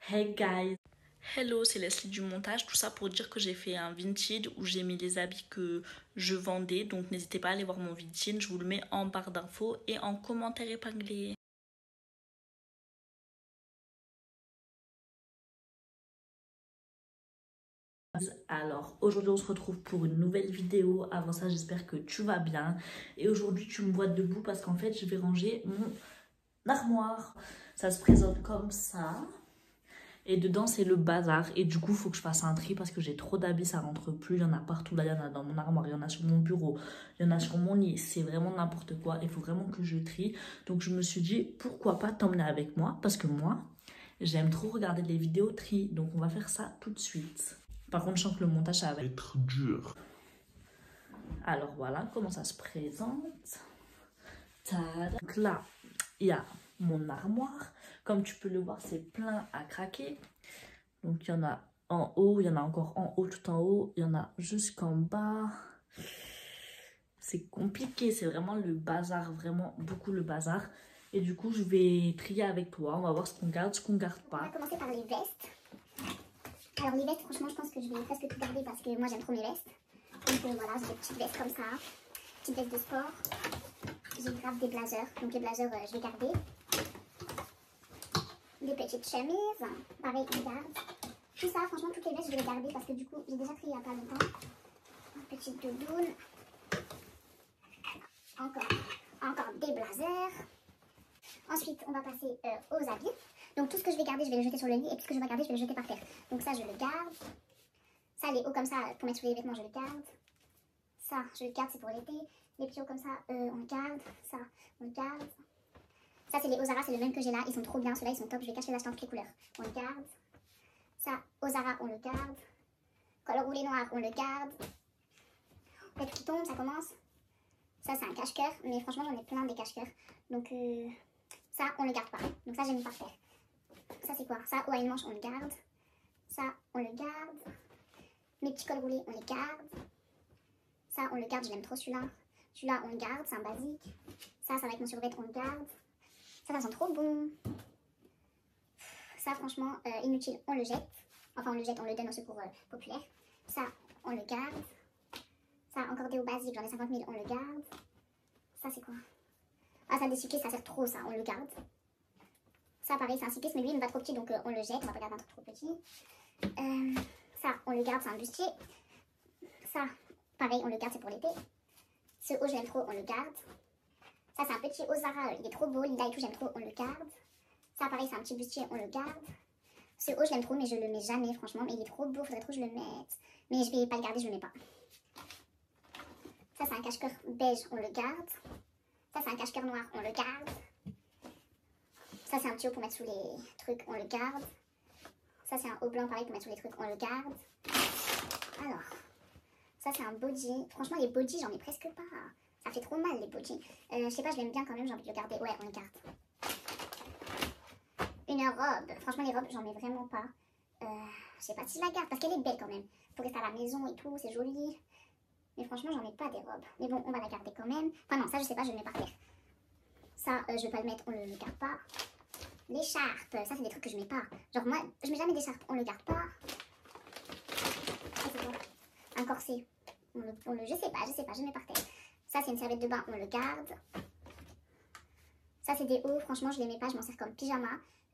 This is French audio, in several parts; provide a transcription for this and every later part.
Hey guys! Hello, c'est Leslie du montage. Tout ça pour dire que j'ai fait un Vinted où j'ai mis les habits que je vendais. Donc n'hésitez pas à aller voir mon Vinted. Je vous le mets en barre d'infos et en commentaire épinglé. Alors aujourd'hui on se retrouve pour une nouvelle vidéo. Avant ça j'espère que tu vas bien. Et aujourd'hui tu me vois debout parce qu'en fait je vais ranger mon armoire. Ça se présente comme ça. Et dedans, c'est le bazar. Et du coup, il faut que je fasse un tri parce que j'ai trop d'habits, ça rentre plus. Il y en a partout. Là, il y en a dans mon armoire, il y en a sur mon bureau, il y en a sur mon lit. C'est vraiment n'importe quoi. Il faut vraiment que je trie. Donc, je me suis dit, pourquoi pas t'emmener avec moi? Parce que moi, j'aime trop regarder les vidéos tri. Donc, on va faire ça tout de suite. Par contre, je sens que le montage, ça va être dur. Alors, voilà comment ça se présente. Tada. Donc là, il y a mon armoire. Comme tu peux le voir, c'est plein à craquer. Donc il y en a en haut, il y en a encore en haut, tout en haut. Il y en a jusqu'en bas. C'est compliqué, c'est vraiment le bazar, vraiment beaucoup le bazar. Et du coup, je vais trier avec toi. On va voir ce qu'on garde, ce qu'on garde pas. On va commencer par les vestes. Alors les vestes, franchement, je pense que je vais presque tout garder parce que moi j'aime trop mes vestes. Donc voilà, j'ai des petites vestes comme ça. Petites vestes de sport. J'ai grave des blazers. Donc les blazers, je vais garder. Des petites chemises. Pareil, je garde. Tout ça, franchement, toutes les vestes, je vais les garder parce que du coup, j'ai déjà trié il n'y a pas longtemps. Une petite doudoune. Encore des blazers. Ensuite, on va passer aux habits. Donc tout ce que je vais garder, je vais le jeter sur le lit. Et tout ce que je vais garder, je vais le jeter par terre. Donc ça, je le garde. Ça, les hauts comme ça, pour mettre sous les vêtements, je le garde. Ça, je le garde, c'est pour l'été. Les petits hauts comme ça, on le garde. Ça, on le garde. Ça, c'est les Ozara, c'est le même que j'ai là. Ils sont trop bien, ceux-là, ils sont top. Je vais cacher les acheter en toutes les couleurs. On le garde. Ça, Ozara, on le garde. Col roulé noir, on le garde. Peut-être qui tombe, ça commence. Ça, c'est un cache-cœur. Mais franchement, j'en ai plein des cache-cœurs. Donc, ça, on le garde pas. Donc ça, j'ai mis par terre. Ça, c'est quoi? Ça, haut à une manche, on le garde. Ça, on le garde. Mes petits cols roulés, on les garde. Ça, on le garde, je l'aime trop celui-là. Celui-là, on le garde, c'est un basique. Ça va être mon survêt, on le garde. Ça sent trop bon. Ça, franchement, inutile, on le jette. Enfin, on le jette, on le donne au secours populaire. Ça, on le garde. Ça, encore des hauts basiques, j'en ai 50 000, on le garde. Ça, c'est quoi? Ah, ça, des cyclistes, ça sert trop, ça, on le garde. Ça, pareil, c'est un cycliste, mais lui, il me va trop petit, donc on le jette. On va pas garder un truc trop petit. Ça, on le garde, c'est un bustier. Ça, pareil, on le garde, c'est pour l'été. Ce haut, je l'aime trop, on le garde. Ça, c'est un petit haut Zara, il est trop beau, Linda et tout, j'aime trop, on le garde. Ça, pareil, c'est un petit bustier, on le garde. Ce haut, je l'aime trop, mais je le mets jamais, franchement. Mais il est trop beau, faudrait trop que je le mette. Mais je vais pas le garder, je le mets pas. Ça, c'est un cache-cœur beige, on le garde. Ça, c'est un cache-cœur noir, on le garde. Ça, c'est un petit haut pour mettre sous les trucs, on le garde. Ça, c'est un haut blanc, pareil, pour mettre sous les trucs, on le garde. Alors, ça, c'est un body. Franchement, les bodys, j'en ai presque pas. Ça fait trop mal, les bodys. Je sais pas, je l'aime bien quand même, j'ai envie de le garder. Ouais, on le garde. Une robe. Franchement, les robes, j'en ai vraiment pas. Je sais pas si je la garde, parce qu'elle est belle quand même. Pour rester à la maison et tout, c'est joli. Mais franchement, j'en ai pas des robes. Mais bon, on va la garder quand même. Enfin non, ça, je sais pas, je le mets par terre. Ça, je vais pas le mettre, on le garde pas. L'écharpe, ça, c'est des trucs que je mets pas. Genre, moi, je mets jamais d'écharpe, on le garde pas. Ça, c'est quoi? Un corset. Je sais pas, je le mets par terre. Ça, c'est une serviette de bain, on le garde. Ça, c'est des hauts, franchement, je les mets pas, je m'en sers comme pyjama.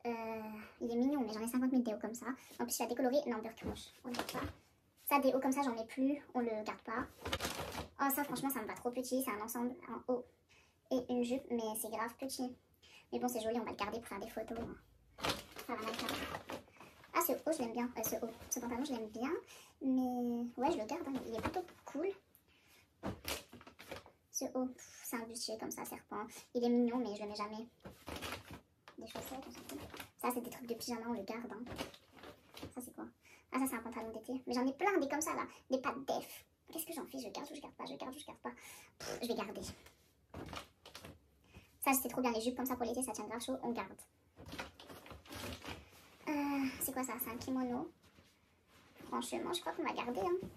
Il est mignon, mais j'en ai 50 000 des hauts comme ça. En plus, il a décoloré, non, beurre rouge, on le garde pas. Ça, des hauts comme ça, j'en ai plus, on le garde pas. Oh, ça, franchement, ça me va trop petit, c'est un ensemble, un haut et une jupe, mais c'est grave petit. Mais bon, c'est joli, on va le garder pour faire des photos. Faire un mannequin. Ah, ce haut, je l'aime bien. Ce pantalon, je l'aime bien. Mais ouais, je le garde, hein. Il est plutôt cool. Ce haut, c'est un bustier comme ça, serpent. Il est mignon, mais je le mets jamais. Des chaussettes, on s'en fout. Ça, c'est des trucs de pyjama, on le garde. Hein. Ça, c'est quoi? Ah, ça, c'est un pantalon d'été. Mais j'en ai plein, des comme ça, là. Des pattes def. Qu'est-ce que j'en fais? Je garde ou je garde pas? Je garde ou je garde pas? Je vais garder. Ça, c'est trop bien. Les jupes comme ça pour l'été, ça tient grave chaud. On garde. C'est quoi ça? C'est un kimono. Franchement, je crois qu'on va garder. Hein.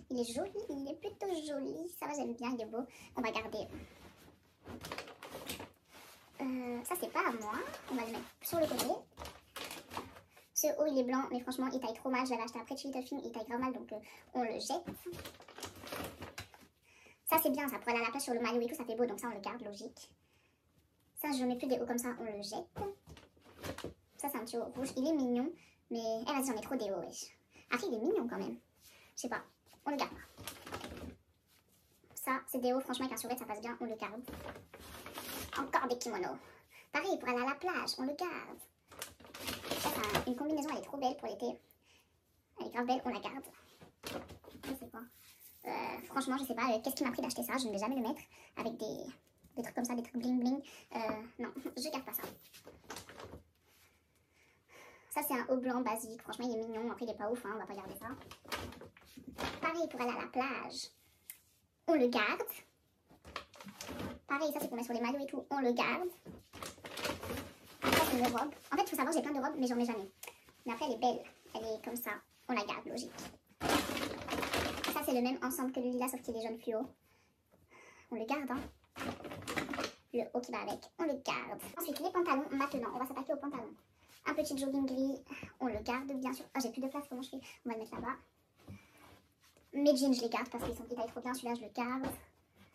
Il est joli. Il est plutôt joli. Ça va, j'aime bien. Il est beau. On va garder. Ça, c'est pas à moi. On va le mettre sur le côté. Ce Ce haut il est blanc, mais franchement il taille trop mal. Je l'avais acheté après chez Little Thing, il taille grave mal, donc on le jette. Ça c'est bien, ça pour aller à la plage sur le maillot et tout, ça fait beau, donc ça on le garde, logique. Ça je mets plus des hauts comme ça, on le jette. Ça c'est un petit haut rouge, il est mignon, mais eh vas-y j'en ai trop des hauts, wesh. Après il est mignon quand même, je sais pas, on le garde. Ça c'est des hauts, franchement avec un survêt ça passe bien, on le garde. Encore des kimonos. Pareil pour aller à la plage, on le garde. Ça c'est une combinaison, elle est trop belle pour l'été. Elle est grave belle, on la garde. Ça c'est quoi? Franchement, je sais pas qu'est-ce qui m'a pris d'acheter ça. Je ne vais jamais le mettre avec des trucs comme ça, des trucs bling bling. Non, je garde pas ça. Ça, c'est un haut blanc basique. Franchement, il est mignon. Après, il est pas ouf, hein, on va pas garder ça. Pareil pour aller à la plage. On le garde. Pareil, ça, c'est pour mettre sur les maillots et tout. On le garde. Ça, c'est une robe. En fait, il faut savoir, j'ai plein de robes, mais j'en mets jamais. Mais après, elle est belle. Elle est comme ça. On la garde, logique. Ça c'est le même ensemble que le lilas sauf qu'il est jaune fluo. On le garde hein. Le haut qui va avec, on le garde. Ensuite les pantalons maintenant, on va s'attaquer aux pantalons. Un petit jogging gris, on le garde bien sûr. Ah j'ai plus de place, comment je fais? On va le mettre là-bas. Mes jeans je les garde parce qu'ils taillent trop bien. Celui-là je le garde.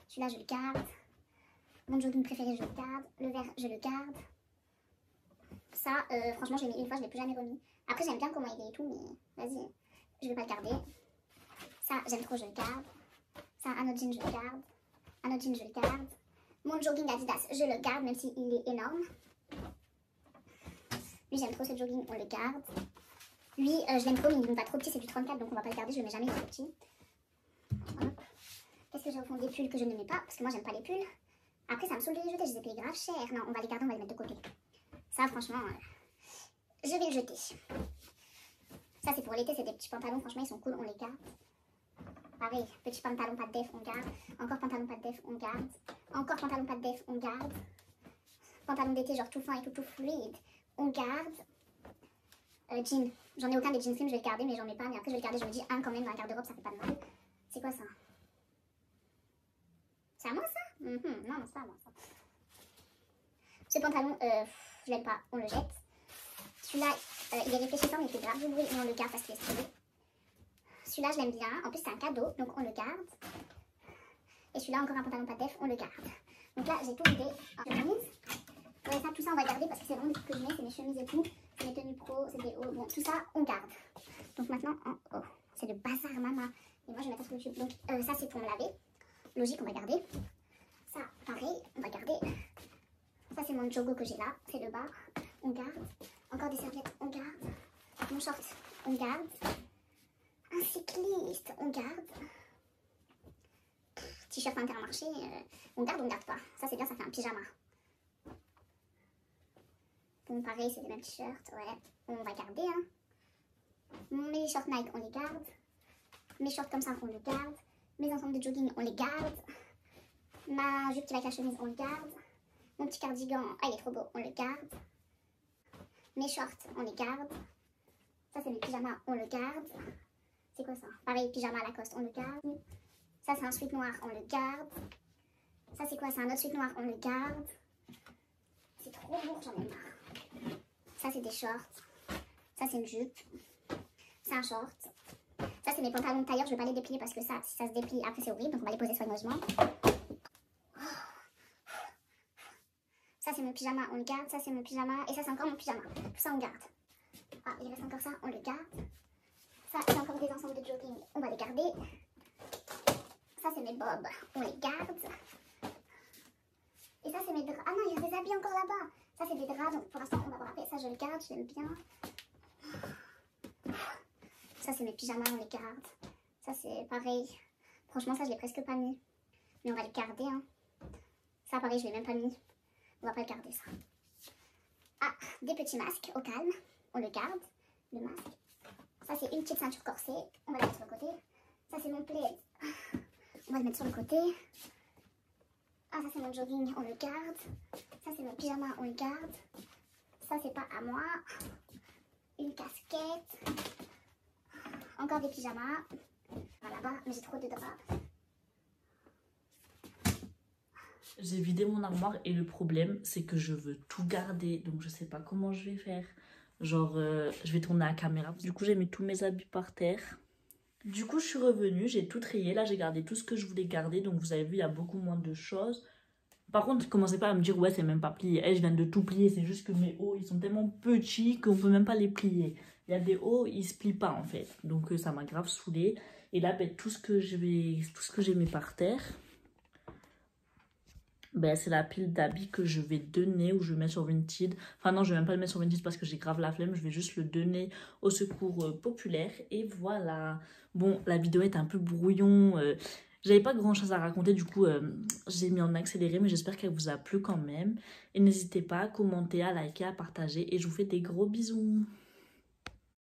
Celui-là je le garde. Mon jogging préféré je le garde. Le vert je le garde. Ça franchement je l'ai mis une fois, je l'ai plus jamais remis. Après j'aime bien comment il est et tout mais vas-y, je vais pas le garder. Ça, j'aime trop, je le garde. Ça, un autre jean, je le garde. Un autre jean, je le garde. Mon jogging Adidas, je le garde, même s'il est énorme. Lui, j'aime trop ce jogging, on le garde. Lui, je l'aime trop, mais il n'est pas trop petit, c'est du 34, donc on va pas le garder, je le mets jamais, il est trop petit. Qu'est-ce que j'ai au fond? Des pulls que je ne mets pas, parce que moi, j'aime pas les pulls. Après, ça me saoule de les jeter, je les ai payés grave cher. Non, on va les garder, on va les mettre de côté. Ça, franchement, je vais le jeter. Ça, c'est pour l'été, c'est des petits pantalons, franchement, ils sont cool, on les garde. Pareil, petit pantalon pas de def, on garde. Encore pantalon pas de def, on garde. Encore pantalon pas de def, on garde. Pantalon d'été genre tout fin et tout fluide, on garde. Jean, j'en ai aucun des jeans slim, je vais le garder mais j'en ai pas. Mais après je vais le garder, je me dis un quand même dans la garde-robe, ça fait pas de mal. C'est quoi ça? C'est à moi ça? Non, c'est pas à moi ça. Ce pantalon, je l'aime pas, on le jette. Celui-là, il est réfléchissant mais il fait grave du bruit mais on le garde parce qu'il est stylé. Celui-là, je l'aime bien. En plus, c'est un cadeau, donc on le garde. Et celui-là, encore un pantalon pas de def, on le garde. Donc là, j'ai tout vidé. Chemise. Ouais, ça, tout ça, on va garder parce que c'est vraiment des trucs que je mets. C'est mes chemises et tout. C'est mes tenues pro, c'est des hauts. Bon, tout ça, on garde. Donc maintenant, en haut. C'est le bazar, maman. Et moi, je vais mettre ça sur YouTube. Donc, ça, c'est pour me laver. Logique, on va garder. Ça, pareil, on va garder. Ça, c'est mon jogo que j'ai là. C'est le bas. On garde. Encore des serviettes, on garde. Mon short, on garde. Un cycliste, on garde. T-shirt Intermarché, on garde ou on garde pas? Ça c'est bien, ça fait un pyjama. Bon pareil, c'est les mêmes t-shirts, ouais. On va garder hein. Mes shorts Nike, on les garde. Mes shorts comme ça, on les garde. Mes ensembles de jogging, on les garde. Ma jupe qui va avec la chemise, on le garde. Mon petit cardigan, ah il est trop beau, on le garde. Mes shorts, on les garde. Ça c'est mes pyjamas, on le garde. C'est quoi ça? Pareil, pyjama Lacoste, on le garde. Ça, c'est un sweat noir, on le garde. Ça, c'est quoi? C'est un autre sweat noir, on le garde. C'est trop lourd, j'en ai marre. Ça, c'est des shorts. Ça, c'est une jupe. C'est un short. Ça, c'est mes pantalons de tailleur. Je ne vais pas les déplier parce que ça, si ça se déplie, après, c'est horrible. Donc, on va les poser soigneusement. Ça, c'est mon pyjama, on le garde. Ça, c'est mon pyjama. Et ça, c'est encore mon pyjama. Tout ça, on garde. Ah, il reste encore ça, on le garde. Ça, c'est encore des ensembles de jogging, on va les garder. Ça, c'est mes bobs, on les garde. Et ça, c'est mes draps. Ah non, il y a des habits encore là-bas. Ça, c'est des draps, donc pour l'instant, on va voir après. Ça, je le garde, je l'aime bien. Ça, c'est mes pyjamas, on les garde. Ça, c'est pareil. Franchement, ça, je l'ai presque pas mis. Mais on va le garder, hein. Ça, pareil, je l'ai même pas mis. On va pas le garder, ça. Ah, des petits masques au calme. On le garde, le masque. Ça, c'est une petite ceinture corsée. On va la mettre sur le côté. Ça, c'est mon plaid. On va le mettre sur le côté. Ah, ça, c'est mon jogging. On le garde. Ça, c'est mon pyjama. On le garde. Ça, c'est pas à moi. Une casquette. Encore des pyjamas. Là-bas, mais j'ai trop de draps. J'ai vidé mon armoire et le problème, c'est que je veux tout garder. Donc, je sais pas comment je vais faire. Genre, je vais tourner la caméra. Du coup, j'ai mis tous mes habits par terre. Du coup, je suis revenue, j'ai tout trié. Là, j'ai gardé tout ce que je voulais garder. Donc, vous avez vu, il y a beaucoup moins de choses. Par contre, commencez pas à me dire, ouais, c'est même pas plié. Je viens de tout plier. C'est juste que mes hauts, ils sont tellement petits qu'on peut même pas les plier. Il y a des hauts, ils se plient pas, en fait. Donc, ça m'a grave saoulée. Et là, ben, tout ce que j'ai mis par terre, ben, c'est la pile d'habits que je vais donner ou je vais mettre sur Vinted. Enfin non, je vais même pas le mettre sur Vinted parce que j'ai grave la flemme. Je vais juste le donner au secours populaire. Et voilà. Bon, la vidéo est un peu brouillon. J'avais pas grand chose à raconter. Du coup, j'ai mis en accéléré. Mais j'espère qu'elle vous a plu quand même. Et n'hésitez pas à commenter, à liker, à partager. Et je vous fais des gros bisous.